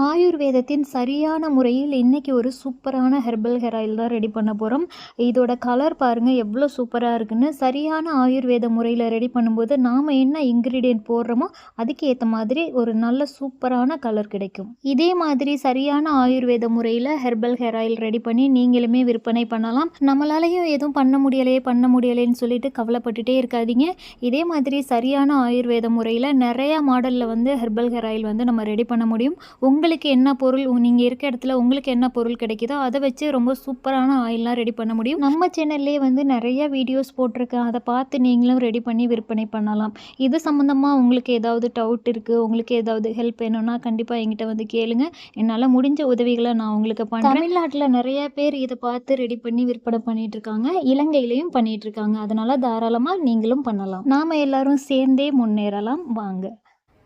ஆயுர்வேதத்தின் சரியான முறையில் இன்னைக்கு ஒரு சூப்பரான ஹெர்பல் ஹேர் ஆயில் தான் ரெடி பண்ண போகிறோம். இதோட கலர் பாருங்கள் எவ்வளோ சூப்பராக இருக்குன்னு. சரியான ஆயுர்வேத முறையில் ரெடி பண்ணும்போது நாம் என்ன இன்க்ரீடியன்ட் போடுறோமோ அதுக்கு ஏற்ற மாதிரி ஒரு நல்ல சூப்பரான கலர் கிடைக்கும். இதே மாதிரி சரியான ஆயுர்வேத முறையில் ஹெர்பல் ஹேர் ஆயில் ரெடி பண்ணி நீங்களுமே விற்பனை பண்ணலாம். நம்மளாலையும் எதுவும் பண்ண முடியலைன்னு சொல்லிட்டு கவலைப்பட்டுட்டே இருக்காதீங்க. இதே மாதிரி சரியான ஆயுர்வேத முறையில் நிறையா மாடலில் வந்து ஹெர்பல் ஹேர் ஆயில் வந்து நம்ம ரெடி பண்ண முடியும். உங்களுக்கு என்ன பொருள் நீங்கள் இருக்க இடத்துல உங்களுக்கு என்ன பொருள் கிடைக்குதோ அதை வச்சு ரொம்ப சூப்பரான ஆயில்லாம் ரெடி பண்ண முடியும். நம்ம சேனல்லே வந்து நிறைய வீடியோஸ் போட்டிருக்கேன், அதை பார்த்து நீங்களும் ரெடி பண்ணி விற்பனை பண்ணலாம். இது சம்மந்தமாக உங்களுக்கு ஏதாவது டவுட் இருக்குது, உங்களுக்கு ஏதாவது ஹெல்ப் வேணும்னா கண்டிப்பாக என்கிட்ட வந்து கேளுங்க. என்னால் முடிஞ்ச உதவிகளை நான் உங்களுக்கு பண்ணுறேன். தமிழ்நாட்டில் நிறைய பேர் இதை பார்த்து ரெடி பண்ணி விற்பனை பண்ணிட்டு இருக்காங்க, இலங்கையிலையும் பண்ணிட்டு இருக்காங்க. அதனால தாராளமாக நீங்களும் பண்ணலாம். நாம் எல்லாரும் சேர்ந்தே முன்னேறலாம் வாங்க.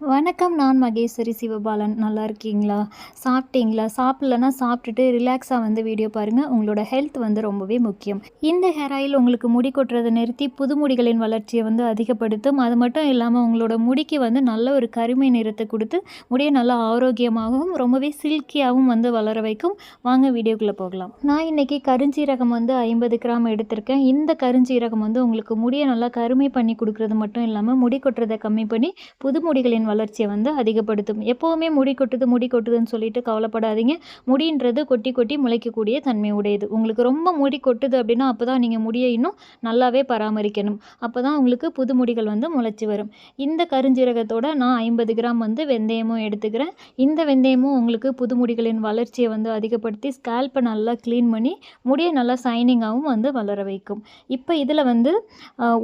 வணக்கம், நான் மகேஸ்வரி சிவபாலன். நல்லா இருக்கீங்களா? சாப்பிட்டீங்களா? சாப்பிட்லன்னா சாப்பிட்டுட்டு ரிலாக்ஸாக வந்து வீடியோ பாருங்கள். உங்களோட ஹெல்த் வந்து ரொம்பவே முக்கியம். இந்த ஹேர் ஆயில் உங்களுக்கு முடி கொட்டுறதை நிறுத்தி புது முடிகளின் வளர்ச்சியை வந்து அதிகப்படுத்தும். அது மட்டும் இல்லாமல் உங்களோட முடிக்கு வந்து நல்ல ஒரு கருமை நிறத்தை கொடுத்து முடியை நல்லா ஆரோக்கியமாகவும் ரொம்பவே சில்கியாகவும் வந்து வளர வைக்கும். வாங்க வீடியோக்குள்ளே போகலாம். நான் இன்றைக்கி கருஞ்சீரகம் வந்து 50 கிராம் எடுத்திருக்கேன். இந்த கருஞ்சீரகம் வந்து உங்களுக்கு முடியை நல்லா கருமை பண்ணி கொடுக்குறது மட்டும் இல்லாமல் முடி கொட்டுறதை கம்மி பண்ணி புது முடிகளின் வளர்ச்சியை வந்து அதிகப்படுத்தும். எப்போவுமே முடி கொட்டுதுன்னு சொல்லிட்டு கவலைப்படாதீங்க. முடின்றது கொட்டி கொட்டி முளைக்கக்கூடிய தன்மை உடையது. உங்களுக்கு ரொம்ப முடி கொட்டுது அப்படின்னா அப்போ தான் நீங்கள் முடியை இன்னும் நல்லாவே பராமரிக்கணும். அப்போ தான் உங்களுக்கு புது முடிகள் வந்து முளைச்சி வரும். இந்த கருஞ்சீரகத்தோட நான் 50 கிராம் வந்து வெந்தயமும் எடுத்துக்கிறேன். இந்த வெந்தயமும் உங்களுக்கு புது முடிகளின் வளர்ச்சியை வந்து அதிகப்படுத்தி ஸ்கேல்ப்பை நல்லா க்ளீன் பண்ணி முடியை நல்லா சைனிங்காகவும் வந்து வளர வைக்கும். இப்போ இதில் வந்து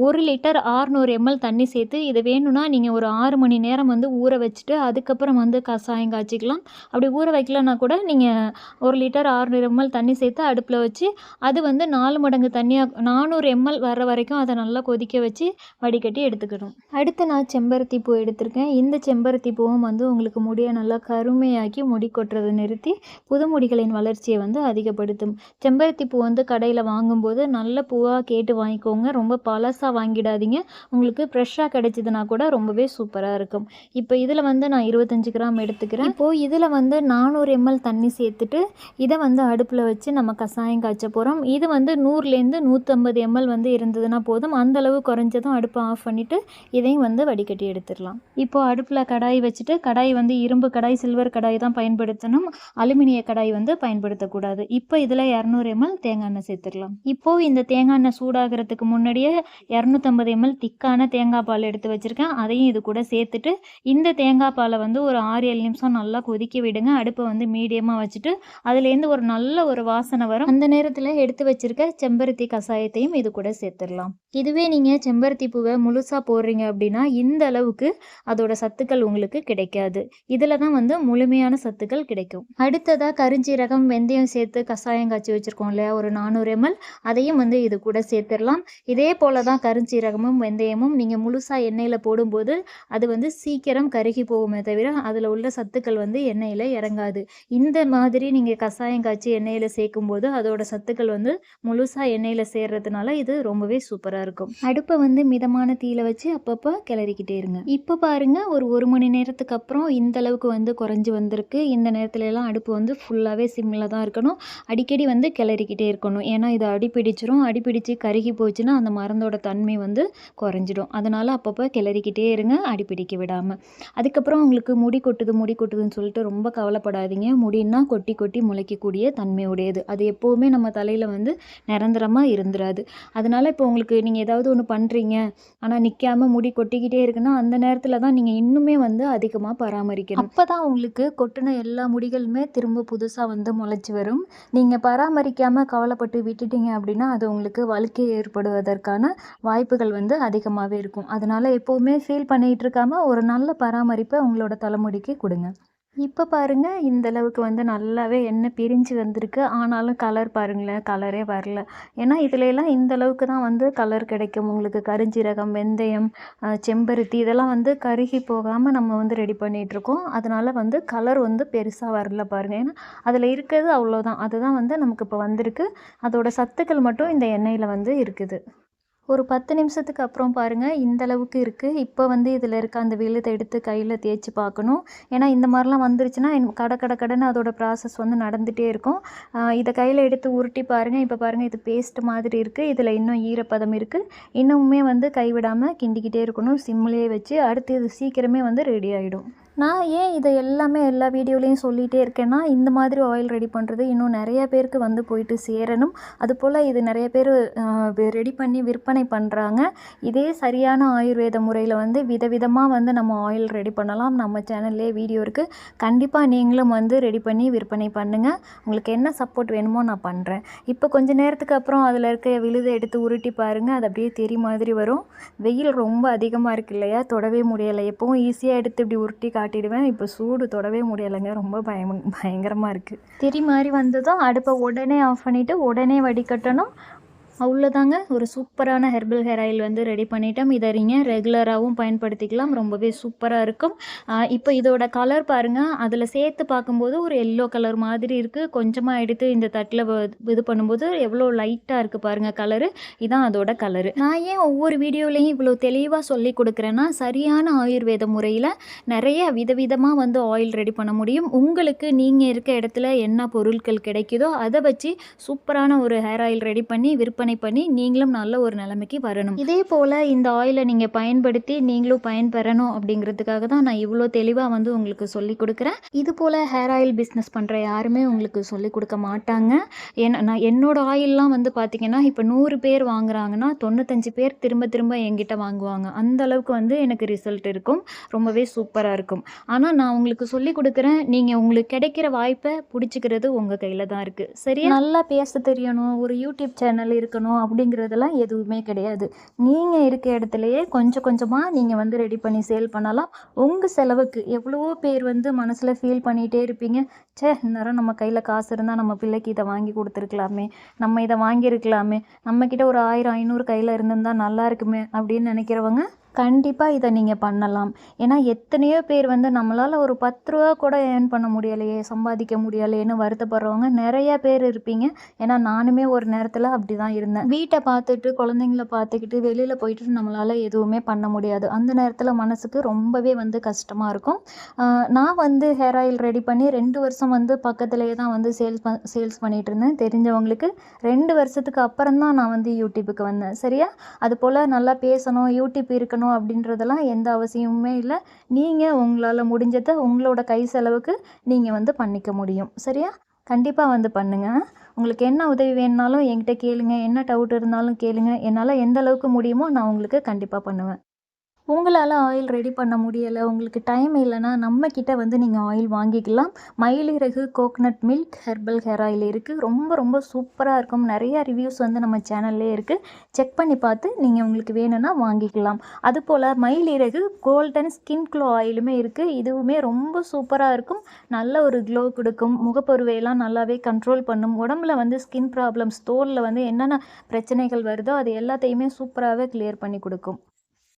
1 லிட்டர் 600 ml தண்ணி சேர்த்து இதை வேணும்னா நீங்கள் ஒரு 6 மணி நேரம் வந்து ஊற வச்சுட்டு அதுக்கப்புறம் வந்து கசாயம் காய்ச்சிக்கலாம். அப்படி ஊற வைக்கலன்னா கூட நீங்கள் 1 லிட்டர் 600 ml தண்ணி சேர்த்து அடுப்பில் வச்சு அது வந்து 4 மடங்கு தண்ணியாக 400 ml வர வரைக்கும் அதை நல்லா கொதிக்க வச்சு வடிகட்டி எடுத்துக்கணும். அடுத்து நான் செம்பருத்தி பூ எடுத்திருக்கேன். இந்த செம்பருத்தி பூவும் வந்து உங்களுக்கு முடியை நல்லா கருமையாக்கி முடி கொட்டுறதை நிறுத்தி புது முடிகளின் வளர்ச்சியை வந்து அதிகப்படுத்தும். செம்பருத்தி பூ வந்து கடையில் வாங்கும்போது நல்ல பூவாக கேட்டு வாங்கிக்கோங்க. ரொம்ப பழசாக வாங்கிடாதீங்க. உங்களுக்கு ஃப்ரெஷ்ஷாக கிடைச்சிதுன்னா கூட ரொம்பவே சூப்பராக இருக்கும். இப்போ இதில் வந்து நான் 25 கிராம் எடுத்துக்கிறேன். இப்போது இதில் வந்து 400 ml தண்ணி சேர்த்துட்டு இதை வந்து அடுப்பில் வச்சு நம்ம கசாயம் காய்ச்ச போகிறோம். இது வந்து 100லேருந்து 150 ml வந்து இருந்ததுன்னா போதும். அந்தளவு குறைஞ்சதும் அடுப்பை ஆஃப் பண்ணிவிட்டு இதையும் வந்து வடிகட்டி எடுத்துடலாம். இப்போது அடுப்பில் கடாய் வச்சுட்டு, கடாய் வந்து இரும்பு கடாய், சில்வர் கடாய் தான் பயன்படுத்தணும். அலுமினிய கடாய் வந்து பயன்படுத்தக்கூடாது. இப்போ இதில் 200 ml தேங்காய் எண்ணெய் சேர்த்துக்கலாம். இப்போது இந்த தேங்காய் எண்ணெய் சூடாகிறதுக்கு முன்னாடியே 250 ml திக்கான தேங்காய் பால் எடுத்து வச்சுருக்கேன். அதையும் இது கூட சேர்த்துட்டு இந்த தேங்காய் பாலை வந்து ஒரு 6-7 நிமிஷம் நல்லா கொதிக்க விடுங்க. அடுப்பை வந்து மீடியமாக வச்சுட்டு அதுலேருந்து ஒரு நல்ல ஒரு வாசனை வரும். அந்த நேரத்தில் எடுத்து வச்சிருக்க செம்பருத்தி கசாயத்தையும் இது கூட சேர்த்துடலாம். இதுவே நீங்கள் செம்பருத்தி பூவை முழுசாக போடுறீங்க அப்படின்னா இந்த அளவுக்கு அதோட சத்துக்கள் உங்களுக்கு கிடைக்காது. இதில் தான் வந்து முழுமையான சத்துக்கள் கிடைக்கும். அடுத்ததாக கருஞ்சீரகம் வெந்தயம் சேர்த்து கசாயம் காய்ச்சி வச்சுருக்கோம் இல்லையா, ஒரு 400 ml அதையும் வந்து இது கூட சேர்த்துடலாம். இதே போல தான் கருஞ்சீரகமும் வெந்தயமும் நீங்கள் முழுசாக எண்ணெயில் போடும்போது அது வந்து சீக்கிரம் கருகி போகுமே தவிர அதில் உள்ள சத்துக்கள் வந்து எண்ணெயில் இறங்காது. இந்த மாதிரி நீங்கள் கசாயம் காய்ச்சி எண்ணெயில் சேர்க்கும்போது அதோட சத்துக்கள் வந்து முழுசாக எண்ணெயில் சேர்றதுனால இது ரொம்பவே சூப்பராக இருக்கும். அடுப்பை வந்து மிதமான தீயில வச்சு அப்பப்போ கிளறிக்கிட்டே இருங்க. இப்போ பாருங்கள், ஒரு மணி நேரத்துக்கு அப்புறம் இந்த அளவுக்கு வந்து குறைஞ்சி வந்திருக்கு. இந்த நேரத்துல எல்லாம் அடுப்பு வந்து ஃபுல்லாகவே சிம்மில் தான் இருக்கணும். அடிக்கடி வந்து கிளறிக்கிட்டே இருக்கணும். ஏன்னா இது அடிப்பிடிச்சிரும். அடிப்பிடிச்சு கருகி போச்சுன்னா அந்த மருந்தோட தன்மை வந்து குறைஞ்சிடும். அதனால் அப்பப்போ கிளறிக்கிட்டே இருங்க, அடிப்பிடிக்க விடாமல். அதுக்கப்புறம் உங்களுக்கு முடி கொட்டுதுன்னு சொல்லிட்டு ரொம்ப கவலைப்படாதீங்க. முடின்னா கொட்டி கொட்டி முளைக்கக்கூடிய தன்மை உடையது. அது எப்போவுமே நம்ம தலையில் வந்து நிரந்தரமாக இருந்துராது. அதனால் இப்போ உங்களுக்கு நீங்கள் ஏதாவது ஒன்று பண்ணுறீங்க ஆனால் நிற்காமல் முடி கொட்டிக்கிட்டே இருக்குன்னா அந்த நேரத்தில் தான் நீங்கள் இன்னுமே வந்து அதிகமாக பராமரிக்கணும். அப்போ தான் உங்களுக்கு கொட்டின எல்லா முடிகளுமே திரும்ப புதுசாக வந்து முளைச்சி வரும். நீங்கள் பராமரிக்காமல் கவலைப்பட்டு விட்டுட்டீங்க அப்படின்னா அது உங்களுக்கு வழுக்கை ஏற்படுவதற்கான வாய்ப்புகள் வந்து அதிகமாகவே இருக்கும். அதனால் எப்போவுமே ஃபீல் பண்ணிகிட்டு இருக்காமல் ஒரு நல்ல பராமரிப்பை உங்களோட தலைமுடிக்கு கொடுங்க. இப்போ பாருங்கள், இந்த அளவுக்கு வந்து நல்லாவே எண்ணெய் பிரிஞ்சு வந்திருக்கு. ஆனாலும் கலர் பாருங்களேன், கலரே வரல. ஏன்னா இதுலலாம் இந்த அளவுக்கு தான் வந்து கலர் கிடைக்கும். உங்களுக்கு கருஞ்சீரகம், வெந்தயம், செம்பருத்தி இதெல்லாம் வந்து கருகி போகாமல் நம்ம வந்து ரெடி பண்ணிகிட்ருக்கோம். அதனால் வந்து கலர் வந்து பெருசாக வரல பாருங்கள். ஏன்னா அதில் இருக்கிறது அவ்வளோதான். அதுதான் வந்து நமக்கு இப்போ வந்திருக்கு. அதோட சத்துக்கள் மட்டும் இந்த எண்ணெயில் வந்து இருக்குது. ஒரு 10 நிமிஷத்துக்கு அப்புறம் பாருங்கள் இந்த அளவுக்கு இருக்குது. இப்போ வந்து இதில் இருக்க அந்த விழுத எடுத்து கையில் தேய்ச்சி பார்க்கணும். ஏன்னா இந்த மாதிரிலாம் வந்துருச்சுன்னா கட கட கடன்னு அதோட ப்ராசஸ் வந்து நடந்துகிட்டே இருக்கும். இதை கையில் எடுத்து உருட்டி பாருங்கள். இப்போ பாருங்கள் இது பேஸ்ட் மாதிரி இருக்குது. இதில் இன்னும் ஈரப்பதம் இருக்குது. இன்னுமே வந்து கைவிடாமல் கிண்டிக்கிட்டே இருக்கணும். சிம்லேயே வச்சு. அடுத்து இது சீக்கிரமே வந்து ரெடி ஆகிடும். நான் ஏன் இதை எல்லாமே எல்லா வீடியோலையும் சொல்லிகிட்டே இருக்கேன்னா, இந்த மாதிரி ஆயில் ரெடி பண்ணுறது இன்னும் நிறைய பேருக்கு வந்து போயிட்டு சேரணும். அதுபோல் இது நிறைய பேர் ரெடி பண்ணி விற்பனை பண்ணுறாங்க. இதே சரியான ஆயுர்வேத முறையில் வந்து விதவிதமாக வந்து நம்ம ஆயில் ரெடி பண்ணலாம். நம்ம சேனல்லே வீடியோ இருக்குது. கண்டிப்பாக நீங்களும் வந்து ரெடி பண்ணி விற்பனை பண்ணுங்கள். உங்களுக்கு என்ன சப்போர்ட் வேணுமோ நான் பண்ணுறேன். இப்போ கொஞ்சம் நேரத்துக்கு அப்புறம் அதில் இருக்க விழுதை எடுத்து உருட்டி பாருங்கள். அது அப்படியே தெரி மாதிரி வரும். வெயில் ரொம்ப அதிகமாக இருக்குது இல்லையா, தொடவே முடியலை. எப்பவும் ஈஸியாக எடுத்து இப்படி உருட்டி காட்டிடுவேன். இப்போ சூடு தொடவே முடியலைங்க. ரொம்ப பயங்கரமாக இருக்குது. திரி மாதிரி வந்ததும் அடுப்பை உடனே ஆஃப் பண்ணிவிட்டு உடனே வடிகட்டணும். அவ்வளோதாங்க. ஒரு சூப்பரான ஹெர்பல் ஹேர் ஆயில் வந்து ரெடி பண்ணிட்டோம். இதை நீங்கள் ரெகுலராகவும் பயன்படுத்திக்கலாம். ரொம்பவே சூப்பராக இருக்கும். இப்போ இதோட கலர் பாருங்கள். அதில் சேர்த்து பார்க்கும்போது ஒரு எல்லோ கலர் மாதிரி இருக்குது. கொஞ்சமாக எடுத்து இந்த தட்டில் இது பண்ணும்போது எவ்வளோ லைட்டாக இருக்குது பாருங்கள் கலரு. இதான் அதோட கலரு. நான் ஏன் ஒவ்வொரு வீடியோலையும் இவ்வளோ தெளிவாக சொல்லி கொடுக்குறேன்னா, சரியான ஆயுர்வேத முறையில் நிறைய விதவிதமாக வந்து ஆயில் ரெடி பண்ண முடியும். உங்களுக்கு நீங்கள் இருக்க இடத்துல என்ன பொருட்கள் கிடைக்குதோ அதை வச்சு சூப்பரான ஒரு ஹேர் ஆயில் ரெடி பண்ணி விற்பனை பண்ணி நீங்களும் நல்ல ஒரு நிலைமைக்கு வரணும். இதே போல் இந்த ஆயிலை நீங்கள் பயன்படுத்தி நீங்களும் பயன்பெறணும் அப்படிங்கிறதுக்காக தான் நான் இவ்வளோ தெளிவாக வந்து உங்களுக்கு சொல்லி கொடுக்குறேன். இது போல் ஹேர் ஆயில் பிஸ்னஸ் பண்ணுற யாருமே உங்களுக்கு சொல்லி கொடுக்க மாட்டாங்க. நான் என்னோட ஆயிலெலாம் வந்து பார்த்திங்கன்னா இப்போ 100 பேர் வாங்குறாங்கன்னா 95 பேர் திரும்ப திரும்ப என்கிட்ட வாங்குவாங்க. அந்த அளவுக்கு வந்து எனக்கு ரிசல்ட் இருக்கும். ரொம்பவே சூப்பராக இருக்கும். ஆனால் நான் உங்களுக்கு சொல்லி கொடுக்குறேன். நீங்கள் உங்களுக்கு கிடைக்கிற வாய்ப்பை பிடிச்சிக்கிறது உங்கள் கையில் தான் இருக்குது. சரியா? நல்லா பேச தெரியணும், ஒரு யூடியூப் சேனல் இருக்கணும் அப்படிங்கிறதெல்லாம் எதுவுமே கிடையாது. நீங்கள் இருக்க இடத்துலையே கொஞ்சம் கொஞ்சமாக நீங்கள் வந்து ரெடி பண்ணி சேல் பண்ணலாம். உங்கள் செலவுக்கு. எவ்வளவோ பேர் வந்து மனசில் ஃபீல் பண்ணிகிட்டே இருப்பீங்க. இந்நேரம் நம்ம கையில் காசு இருந்தால் நம்ம பிள்ளைக்கு இதை வாங்கி கொடுத்துருக்கலாமே, நம்ம இதை வாங்கியிருக்கலாமே, நம்மக்கிட்ட ஒரு 1000 500 கையில் இருந்திருந்தால் நல்லா இருக்குமே அப்படின்னு நினைக்கிறவங்க கண்டிப்பாக இதை நீங்கள் பண்ணலாம். ஏன்னா எத்தனையோ பேர் வந்து நம்மளால் ஒரு 10 ரூபா கூட ஏர்ன் பண்ண முடியலையே, சம்பாதிக்க முடியலையேன்னு வருத்தப்படுறவங்க நிறையா பேர் இருப்பீங்க. ஏன்னா நானுமே ஒரு நேரத்தில் அப்படி தான் இருந்தேன். வீட்டை பார்த்துட்டு குழந்தைங்கள பார்த்துக்கிட்டு வெளியில் போயிட்டு நம்மளால் எதுவுமே பண்ண முடியாது. அந்த நேரத்தில் மனசுக்கு ரொம்பவே வந்து கஷ்டமாக இருக்கும். நான் வந்து ஹேர் ஆயில் ரெடி பண்ணி 2 வருஷம் வந்து பக்கத்துலேயே தான் வந்து சேல்ஸ் பண்ணிகிட்டு இருந்தேன். தெரிஞ்சவங்களுக்கு 2 வருஷத்துக்கு அப்புறம் தான் நான் வந்து யூடியூப்புக்கு வந்தேன். சரியா? அதுபோல் நல்லா பேசணும், யூடியூப் இருக்கணும் அப்படின்றதெல்லாம் எந்த அவசியமுமே இல்லை. நீங்கள் உங்களால் முடிஞ்சதை உங்களோட கை செலவுக்கு நீங்கள் வந்து பண்ணிக்க முடியும். சரியா? கண்டிப்பாக வந்து பண்ணுங்கள். உங்களுக்கு என்ன உதவி வேணுனாலும் என்கிட்ட கேளுங்க. என்ன டவுட் இருந்தாலும் கேளுங்க. என்னால் எந்த அளவுக்கு முடியுமோ நான் உங்களுக்கு கண்டிப்பாக பண்ணுவேன். உங்களால் ஆயில் ரெடி பண்ண முடியலை, உங்களுக்கு டைம் இல்லைன்னா நம்மக்கிட்ட வந்து நீங்கள் ஆயில் வாங்கிக்கலாம். மயிலிறகு coconut milk herbal hair oil இருக்குது. ரொம்ப ரொம்ப சூப்பராக இருக்கும். நிறையா ரிவ்யூஸ் வந்து நம்ம சேனல்லே இருக்குது. செக் பண்ணி பார்த்து நீங்கள் உங்களுக்கு வேணும்னா வாங்கிக்கலாம். அதுபோல் மயிலிறகு கோல்டன் ஸ்கின் க்ளோ ஆயிலுமே இருக்குது. இதுவுமே ரொம்ப சூப்பராக இருக்கும். நல்ல ஒரு க்ளோ கொடுக்கும். முகப்பருவையெல்லாம் நல்லாவே கண்ட்ரோல் பண்ணும். உடம்புல வந்து ஸ்கின் ப்ராப்ளம்ஸ், தோலில் வந்து என்னென்ன பிரச்சனைகள் வருதோ அது எல்லாத்தையுமே சூப்பராகவே கிளியர் பண்ணி கொடுக்கும்.